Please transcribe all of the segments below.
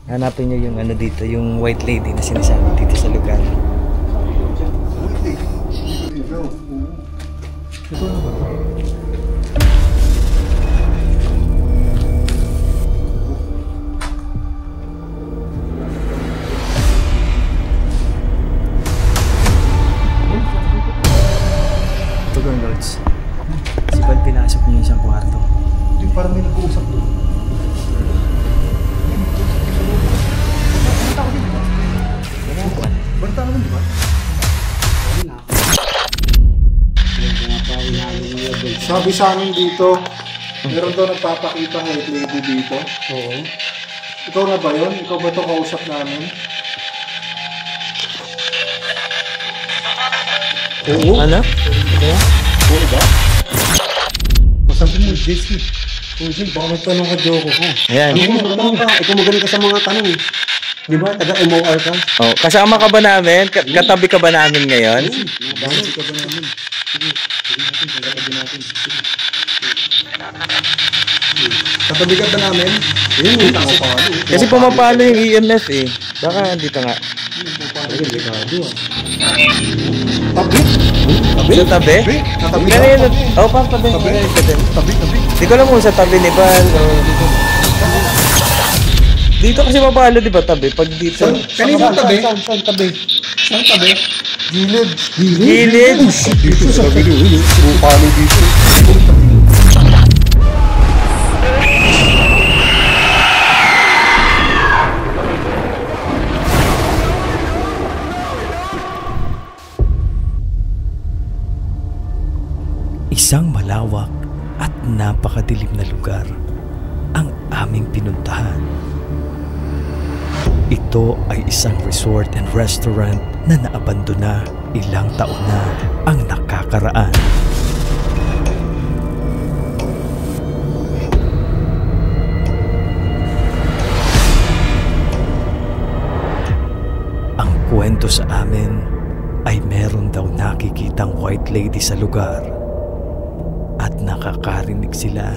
Hanapin nyo yung ano dito, yung white lady na sinasabi dito sa lugar. Ito na ba? Ito yung lords. Si Bal pinasok niya yung isang kwarto. Yung parang may nag-uusap doon. Barta naman, di ba? Sabi sa amin dito, meron daw nagpapakita white lady dito. Oo. Ikaw na ba yun? Ikaw ba ito kausap namin? Oo. Ano? Oo ba? Masabi mo, JC. Jose, baka magtanong ka Joko ko. Ayan. Ikaw magaling ka sa mga tanong eh. Di ba? Taga-MOR ka? Oh, kasama ka ba namin? Katabi ka ba namin ngayon? Katabi ka ba namin? Sige, katabi natin. Katabi ka ba namin? Yun, pumapalo. Kasi pumapalo yung EMF eh. Baka dito nga. Tabi? Sa tabi? Katabi ka? Ganyan. Oh, pa tabi. Tabi? Di ko alam kung sa tabi ni Bal. Dito kasi mapalo, di ba, tabi? Pag dito. Kanina tabi? Saan tabi? Saan tabi? Gilid. Gilid? Dito sa tabi. Pumapalo dito. Isang malawak at napakadilim na lugar ang aming pinuntahan. Ito ay isang resort and restaurant na naabandona ilang taon na ang nakakaraan. Ang kwento sa amin ay meron daw nakikitang white lady sa lugar at nakakarinig sila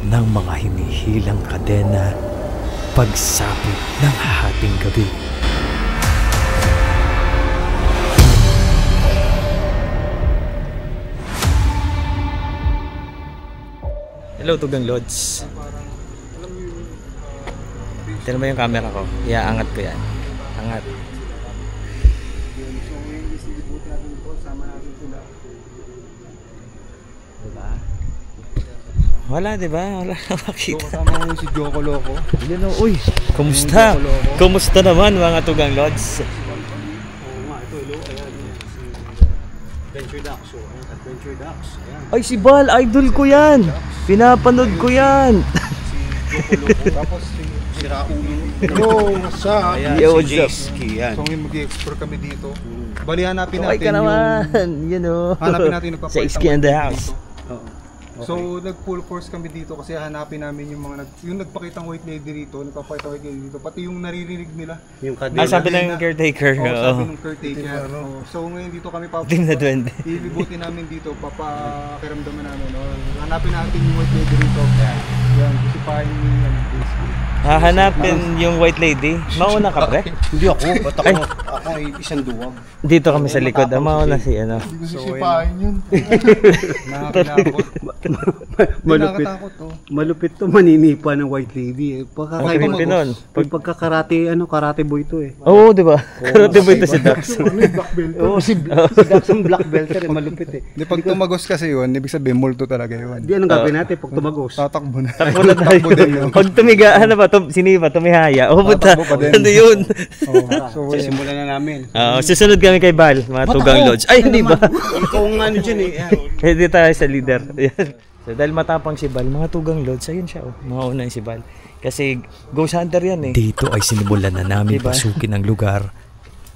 ng mga hinihilang kadena pagsapit ng hating gabi. Hello, Tugang Lods. Tignan mo yung camera ko. Iaangat ko yan. Angat. Diba? Wala, diba? Wala na makita. Kasama mo si Joko Loco. Yun o, uy. Kumusta? Kumusta naman mga Tugang Lods? Oo nga, ito, hello. Ayan. Adventure Ducks. So, Adventure Ducks. Ayan. Ay, si Bal, idol ko yan. Pinapanood ko yan. Si Joko Loco. Tapos si Raulo. Hello, sa Yo, si what's up? JSK. Yan. So, ngayon mag-i-explore kami dito. Bali, hanapin natin Okay ka naman. You know. Hanapin natin yung Sa Iski and the House. Okay. So nag-full force kami dito kasi hanapin namin yung mga yung nagpakitang white lady dito, nagpapakita white lady dito, pati yung naririnig nila. Yung kadena. Sabi ng caretaker. Sabi ng caretaker. So ngayon dito kami ilibutin namin dito, papakiramdaman namin. Hanapin natin yung white lady rito. Yan, isipahin niyo yung Hahanapin yung white lady. Mauna ka, pre? Hindi ako, ba't ako ay isang duwag. Dito kami sa likod. Mauna si ano. Hindi ko sisipahin yun. Nakakilakot. Malupit to, maninipa ng white lady eh. Pagkakarate, karate boy to eh. Oo, di ba? Karate boy to si Dax. Oo, si Dax ang black belter eh, malupit eh. Di pag tumagos kasi yun, ibig sabihin multo talaga yun. Di anong gagawin natin pag tumagos? Tatakbo na. Takbo na tayo. Pag tumiga, ano ba? Sinipa, tumihaya. O, puta. Ano yun? So, simulan na namin. Susunod kami kay Bal, mga Tugang Lodge. Ay, hindi ba? Ikaw ang ano dyan eh. Hindi tayo sa leader. So, dahil matapang si Bal, mga Tugang Lodge, ayun siya. Mauna si Bal. Kasi ghost hunter yan eh. Dito ay sinimulan na namin pasukin ang lugar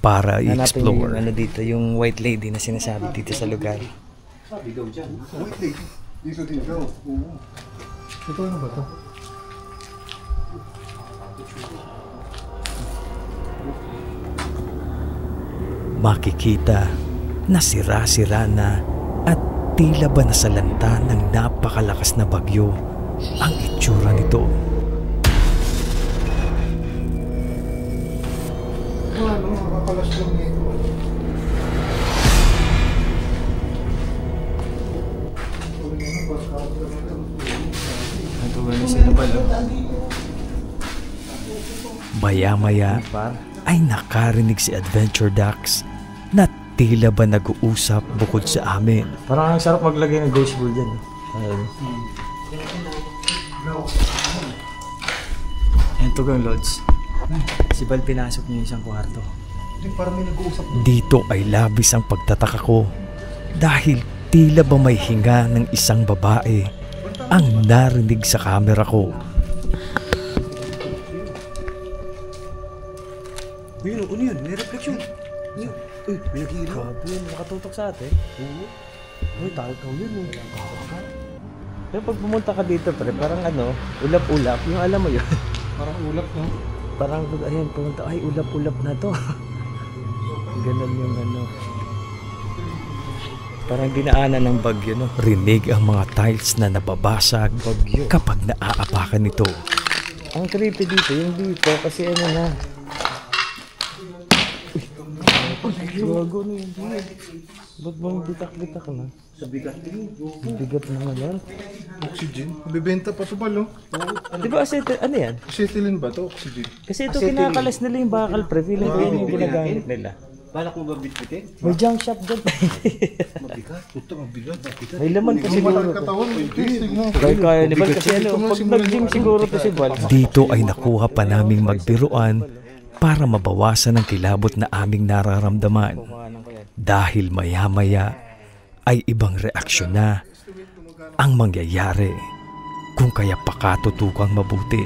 para i-explore. Ano dito, yung white lady na sinasabi dito sa lugar. Sabi daw dyan. White lady? Dito din daw. Oo. Ito ano ba ito? Makikita na sira-sira na at tila ba nasalanta ng napakalakas na bagyo ang itsura nito. Ano, makakalas lang nito. Maya-maya ay nakarinig si Adventure Ducks na tila ba nag-uusap bukod sa amin. Parang ang sarap maglagay ng ghost ball dyan. Ayan, tugang Lods. Si Bal pinasok niya isang kwarto. Parang may nag-uusap. Dito ay labis ang pagtataka ko dahil tila ba may hinga ng isang babae ang narinig sa kamera ko. Yun, ano yun? May reflection. Uy, may nag-iilaw. Grabe yun, nakatutok sa atin. Oo. Uy, tao yun. Pero pag pumunta ka dito, pre, parang ano, ulap-ulap. Yung alam mo yun. Parang ulap, no? Parang, ayan, pumunta, ay, ulap-ulap na to. Ganun yung ano. Parang dinaanan ng bagyo, no? Rinig ang mga tiles na nababasag kapag naaapakan nito. Ang creepy dito, yung dito, kasi ano na. Gago na yun. Ba't bang bitak-bitak na? Sa bigat din. Bigat na nga yan. Oxygen. Bibenta pa ito ba, no? Di ba ano yan? Acetylene ba ito? Oxygen. Kasi ito kinakalas nila yung bakal, pre. Feeling ko yun yung ginagamit nila. Balak mo ba bitbitin? May junk shop dyan. Mabigat. Puto, mabigat. May laman pa siguro to. Katawan, no? Kaya ni Bal kasi ano, pag nag-gym siguro to si Bal. Dito ay nakuha pa naming magbiruan para mabawasan ang kilabot na aming nararamdaman. Dahil maya-maya ay ibang reaksyon na ang mangyayari kung kaya pakatutukang mabuti.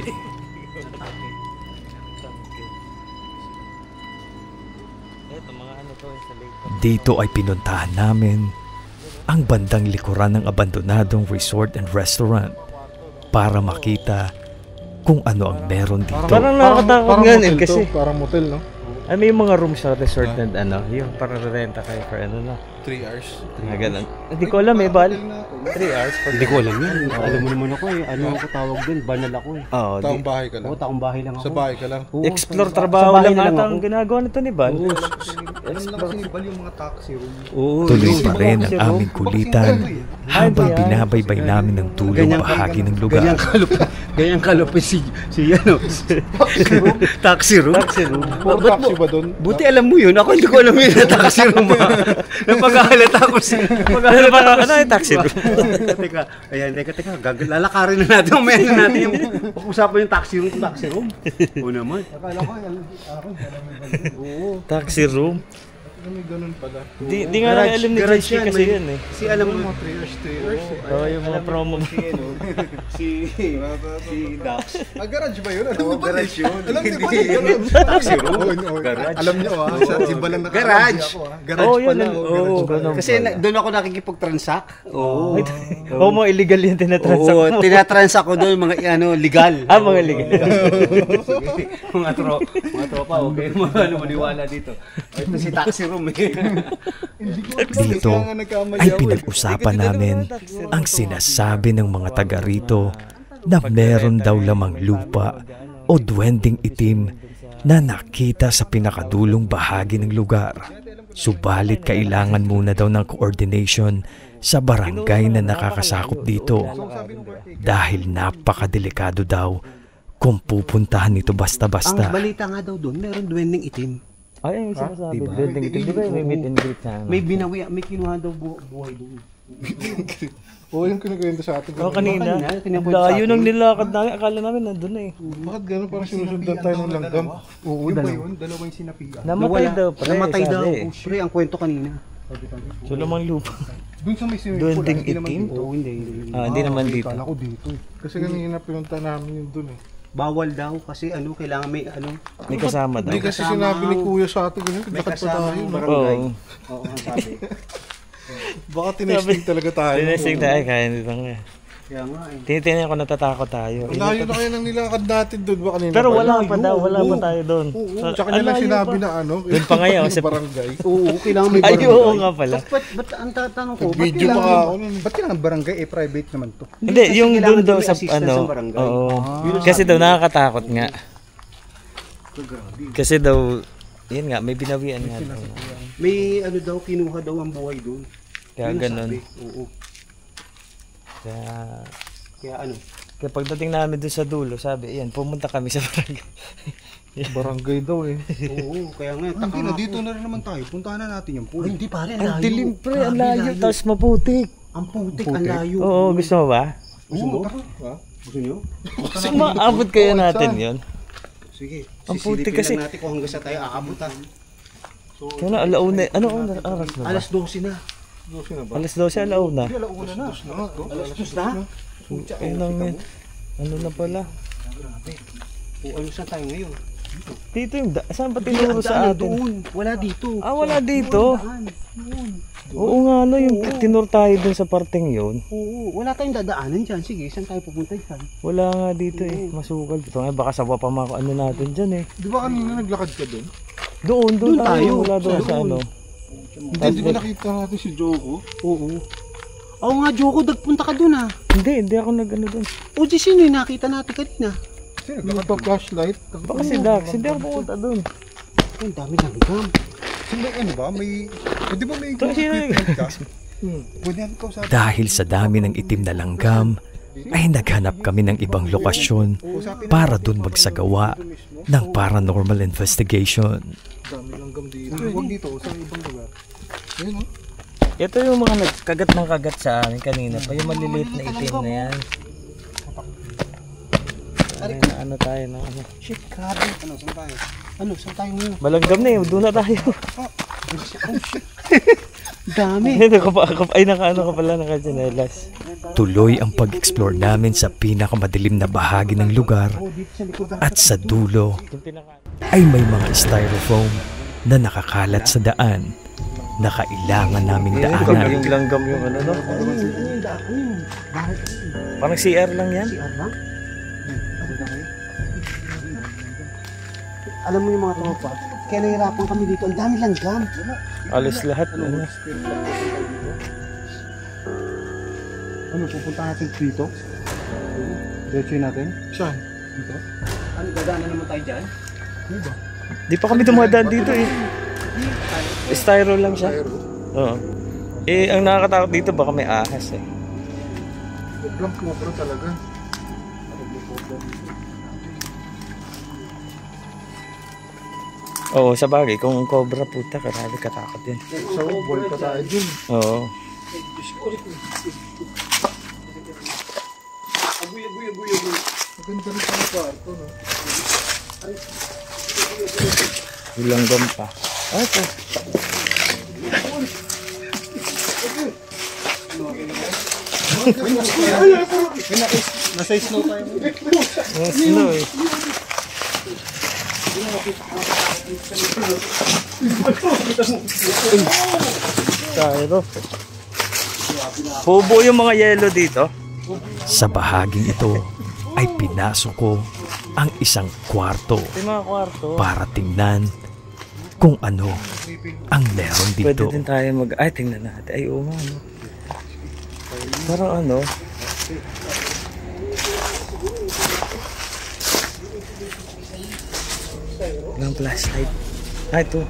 Dito ay pinuntahan namin ang bandang likuran ng abandonadong resort and restaurant para makita kung ano ang meron dito. Parang nakakatakot nga din kasi. Parang motel, no? Ano yung mga rooms sa resort and ano, yung parang renta kayo for ano na. 3 hours. Ganun. Hindi ko alam eh, Bal. 3 hours. Hindi ko alam yan. Alam mo naman ako eh. Ano ako tawag din? Banal ako eh. Oo. Taong bahay ka lang. Oo, taong bahay lang ako. Sa bahay ka lang. Oo, Explore sa trabaho bahay lang na ata ako. ang ginagawa nito ni Bal. Oo. Alam lang kasi ni Bal yung mga taxi room. Oo. Tuloy pa rin ang aming kulitan habang binabaybay namin ang dulong bahagi ng lugar. Ganyan kalupit si ano. Taxi room. Puro taxi ba doon? Buti alam mo yun. Ako hindi ko alam yun na taxi room. Napag-ahalata ako sa... Ano yung taxi room? Teka. Lalakarin na natin. Umaya na natin yung... Pag-usapan yung taxi room. Oo naman. Akala ko, oo. Taxi room? May ganun pala. Di nga lang alam ni Garage JC kasi yun eh. Si alam mo... Mga 3 hours, 3 hours. Oo, yung mga promo. Si Dax. Garage ba yun? Alam mo ba? Garage yun. Alam niyo ba yun? Taxi room? Garage. Alam niyo si Bal lang Garage. Garage Oo, yun. pala. Oo, ganun. Kasi doon ako nakikipag-transact. Oo. Oo, mga illegal yung tinatransact mo. Oo, tinatransact ko doon mga legal. Mga legal. mga tropa, okay. Mga maniwala dito. Ito si taxi room eh. Dito ay pinag-usapan namin ang sinasabi ng mga taga rito na meron daw lamang lupa o duwending itim na nakita sa pinakadulong bahagi ng lugar. Subalit kailangan muna daw ng coordination sa barangay na nakakasakop dito dahil napakadelikado daw kung pupuntahan ito basta-basta. Ang balita nga daw doon, meron duwending itim. Ay, yung sinasabi. Building ito. Di ba may meet and greet na? May binawi, may kinuha daw buhay doon. Oo, yung kinikwento sa atin. Oo, kanina. Kinikwento sa Layo nang nilakad namin. Akala namin nandun na eh. Bakit gano'n? Parang sinusundan tayo ng langgam. Oo, yun ba yun? Dalawang sinapiga. Namatay daw, pre. Namatay daw. sabi. Pre, ang kwento kanina. So, lamang lupa. Doon sa may swimming pool. Duwending Hindi naman itim? dito. Oo, hindi. Hindi naman dito. Kala ko dito eh. Kasi kanina pinunta namin yun doon eh. Bawal daw kasi kailangan may May kasama daw. Hindi kasi sinabi ni Kuya sa atin ganyan. may Lakad pa kasama tayo. ng no? barangay. Oo. Oo, ang sabi. Baka tinesting talaga tayo. Tinesting tayo, kaya nito nga. Kaya nga eh. Tinitingnan ko natatakot tayo. Ang layo na kayo nang nilakad natin doon ba kanina? Pero ba? wala pa daw, wala pa tayo doon. Oo, tsaka niya lang sinabi na ano. Doon pa ngayon, sa barangay. Oo, kailangan may Ay, barangay. oo nga pala. Ba't ang tatanong ko, ba't Video pa kailangan ako nun. Ba't kailangan barangay? Eh, private naman to. Hindi, kasi yung kailangan doon daw may sa assistance ano. ng barangay. Oo. Yun ang Kasi sabi daw niya. nakakatakot nga. Grabe. Kasi daw, yun nga, may binawian nga daw. May ano daw, kinuha daw ang buhay doon. Kaya Yun ang ganun. sabi. Oo. Kaya ano? Kaya pagdating namin doon sa dulo, sabi, ayan, pumunta kami sa barangay. Barangay daw eh. Oo, kaya nga. Hindi na, dito na rin naman tayo. Puntahan na natin yung pool. Ay, hindi pare, Ang dilim pre, ang layo, tapos maputik. Ang putik, ang layo. Oo, gusto mo ba? Gusto mo? Ha? Gusto nyo? Gusto mo, abot kaya natin yun. Sige. Ang putik Sisilipin kasi. lang natin kung hanggang sa tayo aabot ha. Kaya na, alauna, ano oras na ba? Alas 12 na. Alas 12, alauna. Alauna na. Alas 12 na? Ayun lang yan. Ano na pala? O ano saan tayo ngayon? Dito yung, saan pa tinuro sa atin? Doon. Wala dito. Ah, wala dito. Doon. Oo nga, no, yung tinuro tayo dun sa parteng yun. Oo, wala tayong dadaanan dyan. Sige, saan tayo pupunta dyan? Wala nga dito eh, masukal. Ito nga, baka sawa pa mga ano natin dyan eh. Di ba kanina naglakad ka doon? Doon Doon tayo. tayo. Wala doon sa ano. Hindi ba nakita natin si Joko? Oo. Oo nga, Joko, nagpunta ka doon ah. Hindi ako nag-ano doon. O, di sino yung nakita natin kanina? Nagpa-flashlight. Baka si Dax, hindi ako pumunta doon. Ay, ang dami langgam. Sino ano ba? May... Di ba may Sino yun? equipment ka? Pwede natin kausapin. Dahil sa dami ng itim na langgam, ay naghanap kami ng ibang lokasyon para dun magsagawa ng paranormal investigation. Dami langgam dito. Huwag dito, sa ibang lugar. Ayun oh. Ito yung mga nagkagat ng kagat sa amin kanina pa. Yung maliliit na itim na yan. Ay, na ano tayo na ano. Shit, grabe. Ano, saan tayo? Ano, saan tayo ngayon? Balanggam na yun, doon na tayo. Dami. Ay, nakaano ka pala, nakajanelas. Tuloy ang pag-explore namin sa pinakamadilim na bahagi ng lugar at sa dulo ay may mga styrofoam na nakakalat sa daan na kailangan naming daanan. Yung langgam yung ano, no? Parang CR lang yan. Alam mo yung mga tropa, kaya nahirapan kami dito. Ang dami langgam. Alis lahat. Ano? Ano, pupunta natin dito? Diretso natin? Saan? Dito? Ano, dadaanan naman tayo dyan? Di pa kami dumadaan dito eh. Styro lang siya. Oo. Eh, ang nakakatakot dito baka may ahas eh. Lang cobra talaga. Oo, sa bagay, kung cobra puta, karami katakot yan. So, buhay pa tayo dun. Oo. Maganda rin sa kwarto, no? Langgam pa. Ah, ito. Nasa snow tayo. Ang snow eh. Styro. Hubo yung mga yelo dito. Sa bahaging ito ay pinasok ko ang isang kwarto Yung mga kwarto. para tingnan kung ano ang meron Pwede dito. din tayo mag... Ay, tingnan natin. Ay, oo nga, no? Parang ano... Ng flashlight. Ah, ito.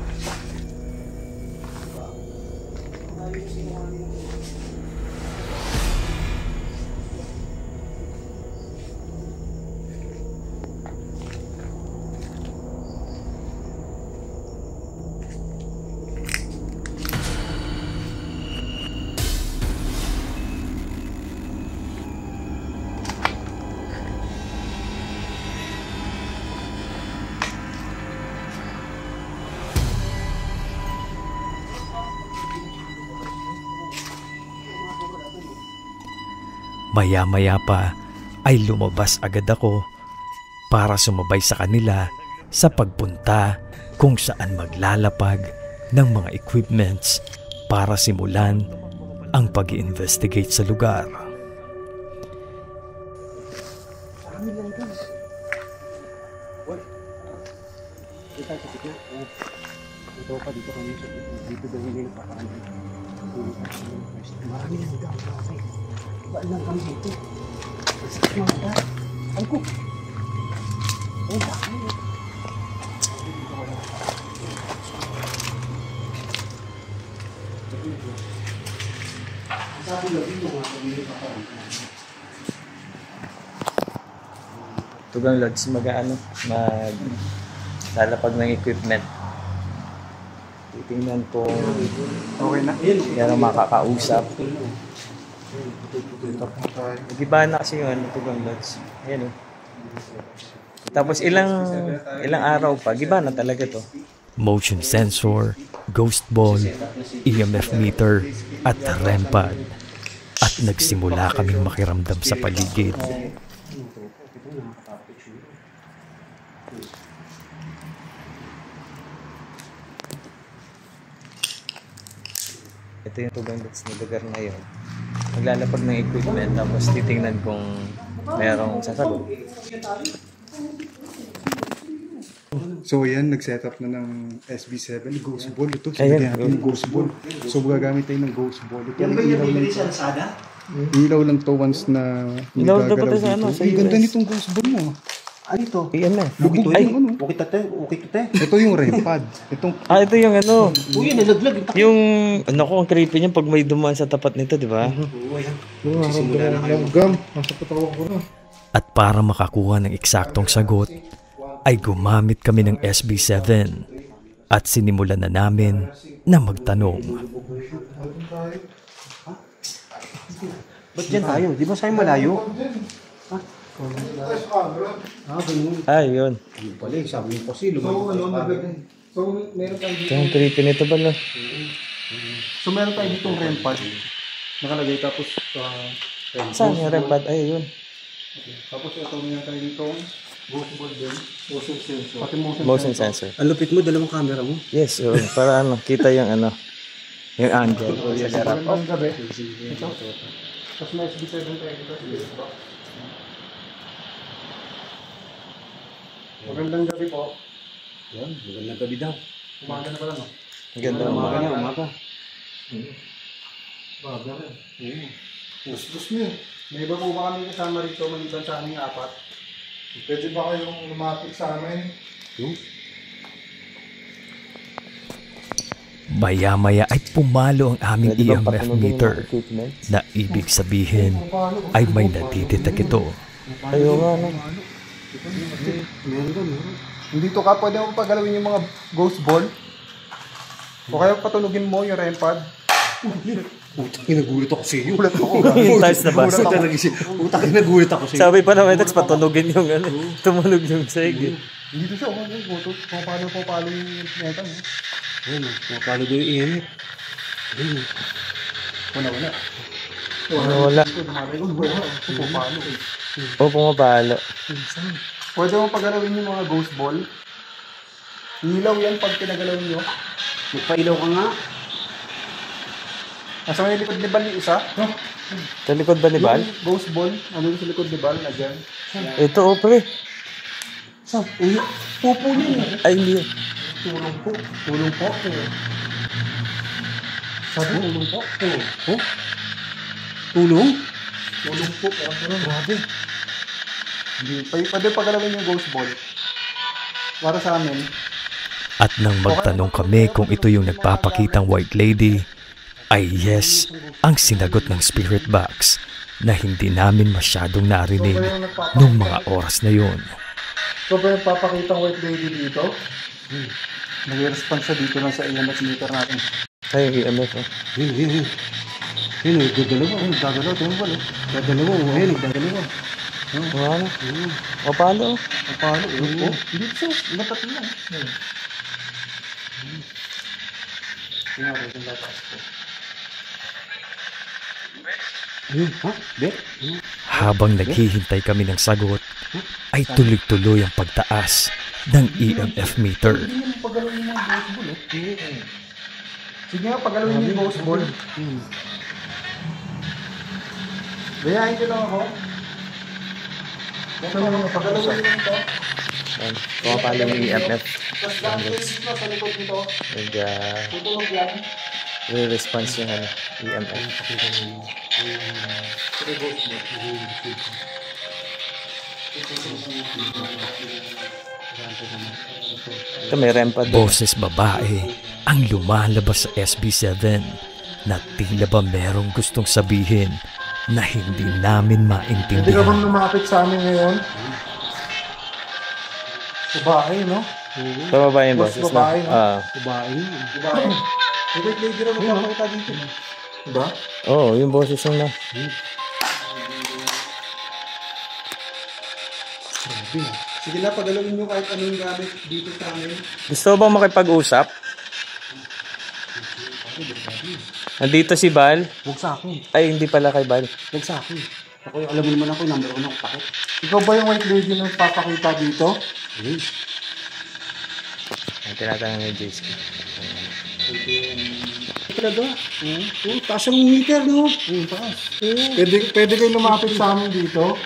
Maya-maya pa ay lumabas agad ako para sumabay sa kanila sa pagpunta kung saan maglalapag ng mga equipments para simulan ang pag-i-investigate sa lugar. tayo sa tikla. Dito pa, dito kami sa tikla. Dito daw hindi nagpakaan. Marami na dito. Ba lang kami dito. Mga ba? Ay ko. Ay, bakit? Sabi lang dito mga pamilya pa pa. Tugang Lods, lalapag ng equipment. Titingnan kung Okay na? yan ang makakausap. Nag-iba na kasi yung Tugang Lods. Ayan o. Tapos ilang araw pa, giba na talaga to. Motion sensor, ghost ball, EMF meter, at REM pad. At nagsimula kaming makiramdam sa paligid. Ito yung Tugang Lods na lugar na yun. Maglalapag ng equipment tapos titingnan kung merong sasagot. So yan, nag-set up na ng SB7, Ghost Ball. Ito, Ayan, sabihin natin yung Ghost Ball. So gagamit tayo ng Ghost Ball. Ito, Yan ba yung nabibili sa Alsada? ilaw lang to once na Ilaw dapat nagagalaw sa ano, dito. sa Ay, ganda US. nitong Ghost Ball mo. Ano ito? EMF. Lubog Ay, yung ano. Okay tate, okay tate. Ito yung REM pad. Itong ito yung ano. Uy, nalaglag. Yung, naku, ang creepy niya pag may dumaan sa tapat nito, di ba? Sisimula na kayo. langgam. Nasa patawan ko na. At para makakuha ng eksaktong sagot, ay gumamit kami ng SB7 at sinimulan na namin na magtanong. Ba't dyan tayo? Di ba sa'yo malayo? Ay, yun. Ano pala eh, sabi mo kasi So, ano, so meron tayo Ito dito. ang creepy nito ba, no? So meron tayo dito REM pad. Nakalagay tapos Saan yung rempad? Ay, yun. tapos ito meron tayo dito Ghost Ball din. Motion sensor. Pati Motion sensor. Ang lupit mo, dalawang camera mo. Yes, yun. Para ano, kita yung ano, yung angle. Sa harap. Magandang gabi. Ito. Tapos may SB7 tayo dito. Magandang gabi po. Yan, magandang gabi daw. Umaga na pala, no? Ang ganda ng Umaga mga. na, umaga. Umaga na. Gusto niyo. May iba po ba kami kasama rito maliban sa aming apat? Pwede ba kayong lumapit sa amin? Maya-maya ay pumalo ang aming Pwede ba EMF patunogin meter yung equipment? na ibig sabihin ay may nadidetect ito. Ayaw nga, no? Dito ka, pwede mo pagalawin yung mga ghost ball? O kaya patunugin mo yung REM pad? Utang, nagulat ako sa iyo. Ulat ako. Yung tiles na basa. Utang, nagulat ako sa iyo. Sabi pa naman, Tex, patunogin yung ano, tumunog yung seg. Dito siya, paano yung meta mo? Ayun, mapalo doon yung EMF. Ayun. Wala. Wala. Paano? O, pumapalo. Pwede mo pagalawin yung mga ghost ball? Ilaw yan pag pinagalaw nyo. Magpailaw ka nga. Nasa may likod ni Bal yung isa? Sa likod ba ni Bal? Yung ghost ball, ano sa likod ni Bal na dyan? Ito, o, pre. Pupo niya. Ay, hindi. Tulong po. Tulong po. Sabi, tulong po. Oh? Tulong? Tulong po. Grabe. Pwede pagalawin yung ghost ball. Para sa amin. At nang magtanong kami kung ito yung nagpapakitang white lady, ay yes, ang sinagot ng spirit box na hindi namin masyadong narinig nung mga oras na yun. So, ba yung papakitang white lady dito? Nag-response siya dito lang sa EMF meter natin. Ay, yung EMF, oh. Yun. Yun, nagdadalawa. Nagdadalaw, tingin ba? Nagdadalawa. Ayun, nagdadalawa. Ano? O, paano? Paano? Hindi siya. Natatlo lang. Ayun, ha? Bet? Habang naghihintay kami ng sagot, ay tuloy-tuloy ang pagtaas ng EMF meter. Hindi mo pagalawin yung ghost ball, Sige nga, pagalawin yung ghost ball. Gayahin ko lang ako. Pagalawin yung ito. Yan. Pumapalo yung EMF. Tapos daan kayo dito sa likod nito. Tutulog yan. Re-response yung ano, EMF. Ito may REM pa doon. Boses babae ang lumalabas sa SB7 na tila ba merong gustong sabihin na hindi namin Hindi ka maintindihan. bang lumapit sa amin ngayon? Babae, no? Sa baba yung boses na. Babae, no? Babae. Diba? Yung white lady raw magpapakita dito. Diba? Oo, yung boses yung na. Sige na, pagalawin nyo kahit anong gamit dito sa amin. Gusto mo bang makipag-usap? Nandito si Bal. Huwag sa akin. Ay, hindi pala kay Bal. Huwag sa akin. Ako, alam mo naman ako, number 1 ako takot. Ikaw ba yung white lady na papakita dito? Ang tinatanong ni JC. Talaga? Oo, taas ang meter, no? Oo, taas. Pwede kayo lumapit sa amin dito?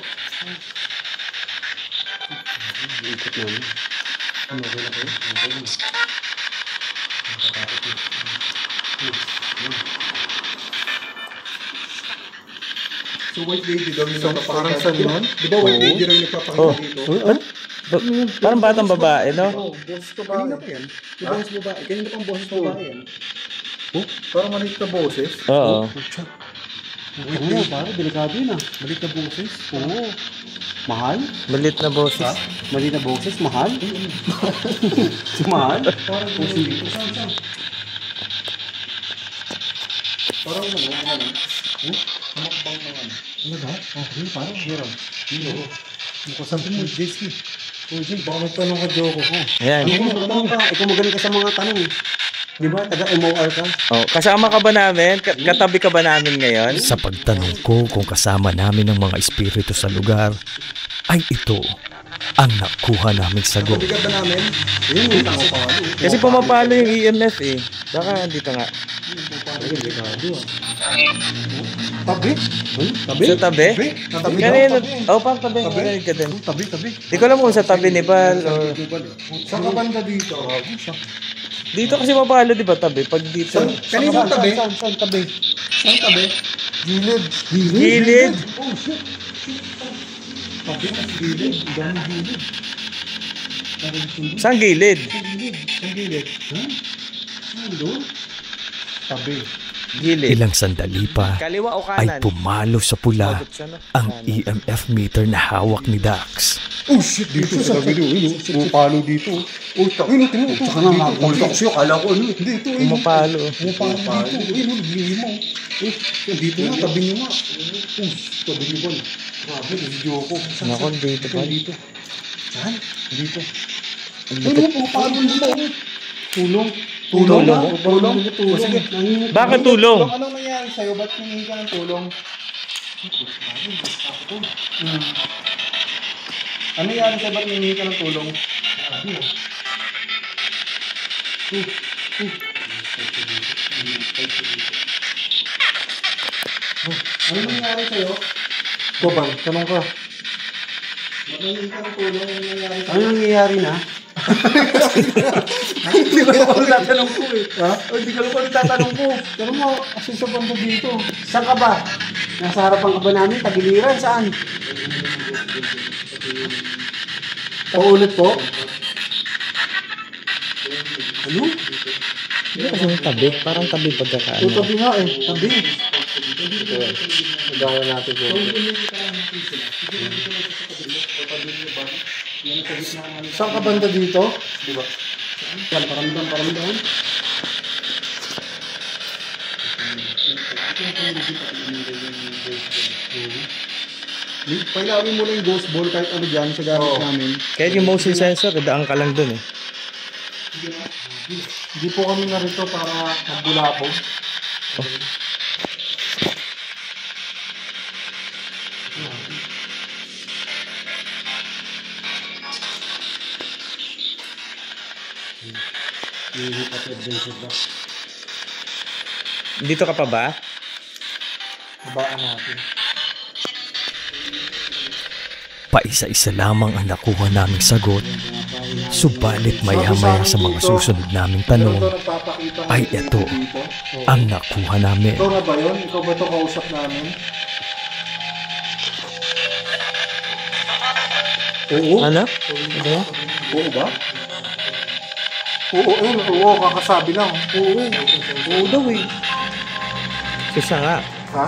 Ikot namin. Ano, okay na kayo? Okay na. So white lady daw yung Parang nagpapakita. saan yun? Di ba white lady raw yung nagpapakita Oh. dito? Parang batang babae, no? Boses babae. Kanina pa yan? Yung boses babae. Kanina pang boses babae yan. Parang maliit na boses. Oo. Oo, parang delikado yun ah. Malit na boses. Oo. Mahal? Malit na boses. Malit na boses? Mahal? Mahal? Parang sige. Parang ano? Kamakbang ng ano? Ano ba? Okay, parang meron. Mukha mo, JC. Baka may tanong ka, Joko. Ayan. Ikaw magaling ka sa mga tanong eh. Di ba? Taga-MOR ka? Oh, kasama ka ba namin? Katabi ka ba namin ngayon? Sa pagtanong ko kung kasama namin ang mga espiritu sa lugar, ay ito ang nakuha naming sagot. Bigat ba namin? Yun yung tao pa. Kasi pumapalo yung EMF eh. Baka dito nga. Delikado ah. Tabi? Tabi? Sa tabi? Tabi Kanina, parang tabi. Kanina ka din. Tabi, tabi. Di ko alam kung sa tabi ni Bal or... Saan ka banda dito? Dito kasi mapalo, di ba tabi? Pag dito... Kanina tabi? Saan tabi? Saan tabi? Gilid. Gilid? Oh, shit. Tabi na gilid. Dami gilid. Saan gilid? Saan gilid? Doon? Tabi. Gilid. Ilang sandali pa Kaliwa o ay kanan? pumalo sa pula Sagot siya, no? ang EMF meter na hawak ni Dax. Oh shit, dito sa tabi doon. Pumapalo dito. Oh, takin mo. Saka na nakakulta ko sa'yo. Kala ko ano eh. Hindi, ito. Pumapalo. Pumapalo dito. Ayun, naglili mo. Dito na, tabi niyo nga. Tabi niyo ba? Grabe, si Joko. Nako, dito pa. Dito. Saan? Dito. Ano, pumapalo dito. Tulong. Tulong? Tulong. O sige. Bakit tulong? Anong nangyari sa'yo? Ba't humingi ka ng tulong? Ano nangyari sa'yo? Ba't humingi ka ng tulong? Ano nangyari sa'yo? Koban, tanong ka. Ba't humingi ka ng tulong? Ano nangyari sa'yo? Ano nangyayari na? Hindi ko naman tatanong ko eh. Ha? Hindi ko naman tatanong ko. Pero mo, kasi sa banda dito. Saan ka ba? Nasa harapan ka ba namin? Tagiliran? Saan? Paulit po? Ano? Hindi kasi yung tabi. Parang tabi pagkakaano. Ito tabi nga eh. Tabi. Gaya natin po. Saan ka banda dito? Yan, paramdam. Pailawin mo lang yung ghost ball kahit ano dyan sa gamit namin. Kahit yung motion sensor, daan ka lang dun eh. Hindi po kami narito para magbulabog. Dito ka pa ba? Babaan natin. Paisa-isa lamang ang nakuha naming sagot. Subalit maya-maya sa mga susunod naming tanong ay ito ang nakuha namin. Ikaw na ba yun? Ikaw ba ito kausap namin? Oo? Ano? Oo ba? Oo, oo, kakasabi lang. Oo, oo daw eh. So siya nga. Ha?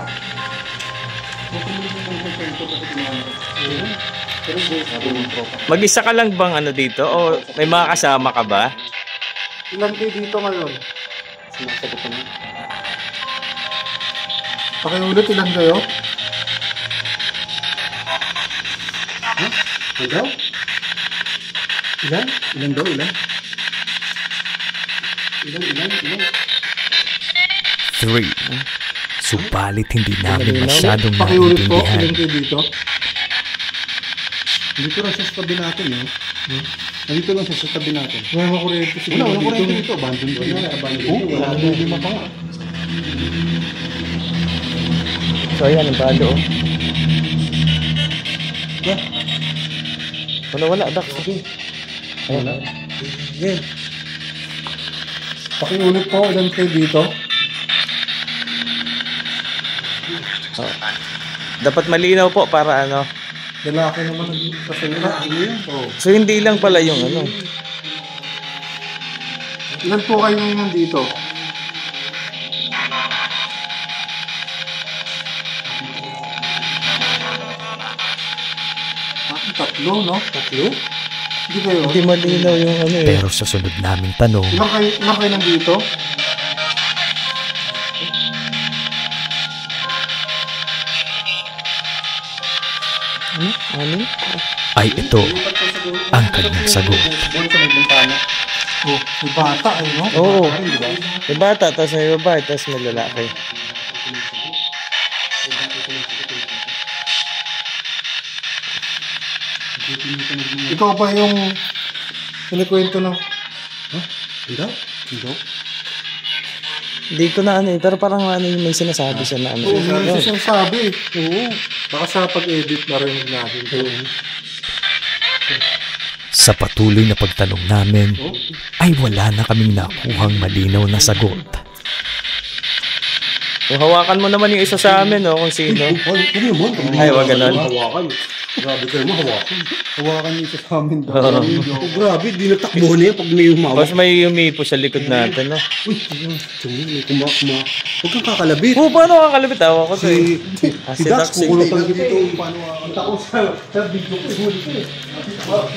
Mag-isa ka lang bang ano dito? O may mga kasama ka ba? Ilan kayo dito ngayon? Sinasagot ko na. Pakiulit, ilan kayo? Ha? Ilan daw? Ilan? Ilan daw? Ilan? Ilan? 3. Subalit hindi namin masyadong Pakiulit po, naiintindihan. ilan kayo dito? Dito lang siya sa tabi natin, eh. Nandito lang siya sa tabi natin. Wala mga kurente siguro. Wala kurente dito. Abandon ko na. Wala nang lima pa nga. So ayan, ang palo. Wala, Dak. Sige. Wala. Sige. Pakiulit po, ilan kayo dito? Dapat malinaw po para ano. Lalaki naman nagsasalita. Ano yun? Oo. So hindi lang pala yung ano. Ilan po kayo ngayon nandito? Tatlo, no? Tatlo? Hindi kayo? Hindi malinaw yung ano eh. Pero sa sunod naming tanong Ilan kayo nandito? Ano? ay ito ang kanyang sagot. Oh, may bata eh, no? Oo. Di ba? May bata, tapos may babae, tapos may lalaki. Ikaw ba yung kinikwento ng... Huh? Hindi? Hindi? Hindi ko na ano eh, pero parang ano yung may sinasabi siya na ano. Oo, may sinasabi. Oo. Baka sa pag-edit narinig natin. Sa patuloy na pagtanong namin ay wala na kaming nakuhang malinaw na sagot. Kung hawakan mo naman yung isa sa amin, no, kung sino. Ay, wag ganun. Hawakan. Grabe kayo mo, hawakan. Hawakan niyo isa sa amin. Oo. Grabe, di natakbo niya pag may humawak. Tapos may umipo sa likod natin, no. Uy, may kumakma. Huwag kang kakalabit. Oh, paano kakalabit? Awa ko to eh. Si Dax, kukulot lang dito. Paano ako sa video ko. Huli ko eh.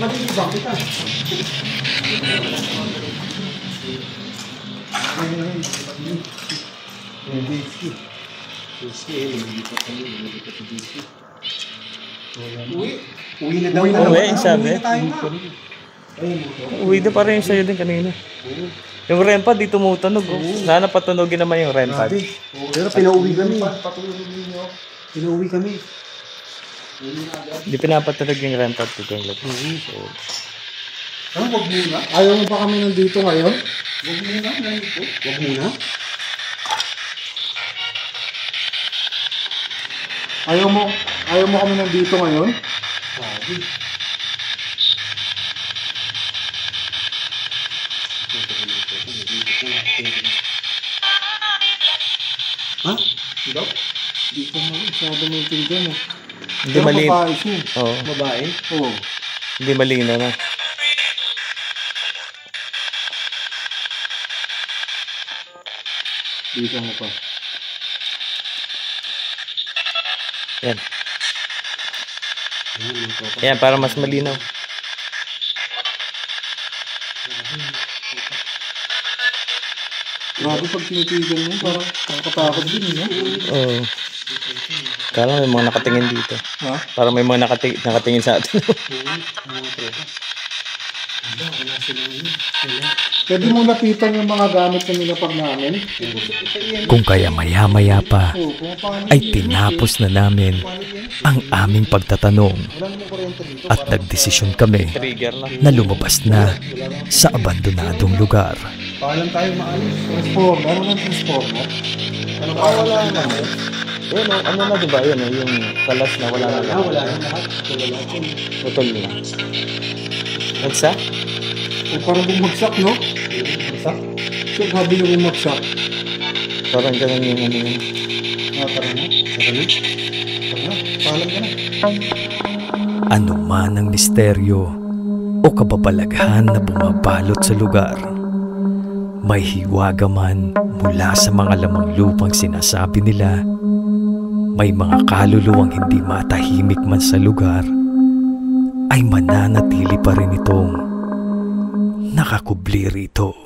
Nagigibang kita. Uwi na daw. Uwi, sabi. Uwi na pa rin sa'yo din kanina. Yung rempad, di tumutunog. Oh. Sana patunogin naman yung rempad. Pero pinauwi kami. Pinauwi kami. Hindi pinapatunog yung rempad dito yung loob. So, Ano, wag muna? Ayaw mo ba kami nandito ngayon? Wag muna, nandito. Wag muna? Ayaw mo kami nandito ngayon? Sabi. Ha? Hindi? Hindi ko masyado maintindihan eh. hindi malinaw. Babae siya. Oo. Babae? Oo. Hindi malinaw na. Dito mo pa. Yan. Yan, para mas malinaw. Grabe pag tinitigil mo, parang nakakatakot din, no? Oo. Kala may mga nakatingin dito. Ha? Para may mga nakatingin sa atin. Pwede mo lapitan yung mga gamit na nilapag namin? Kung kaya maya-maya pa Oo, kung paano ay tinapos na namin ang aming pagtatanong at nagdesisyon kami Trigger na. na lumabas na sa abandonadong lugar. paalam tayo maalis. Transformer? Ano ng transformer? Ano pa wala naman? Ayun, ano na diba? Ayun, yung kalas na wala na lang. Wala na lahat. Wala na yun. Putol na. Nagsa? O parang bumagsak, no? Bumagsak? So, gabi na bumagsak. Parang ganun yung ano yun. Tara na. Paalam ka na. Ano man ang misteryo o kababalaghan na bumabalot sa lugar, may hiwaga man mula sa mga lamang lupang sinasabi nila, may mga kaluluwang hindi matahimik man sa lugar, ay mananatili pa rin itong nakakubli rito.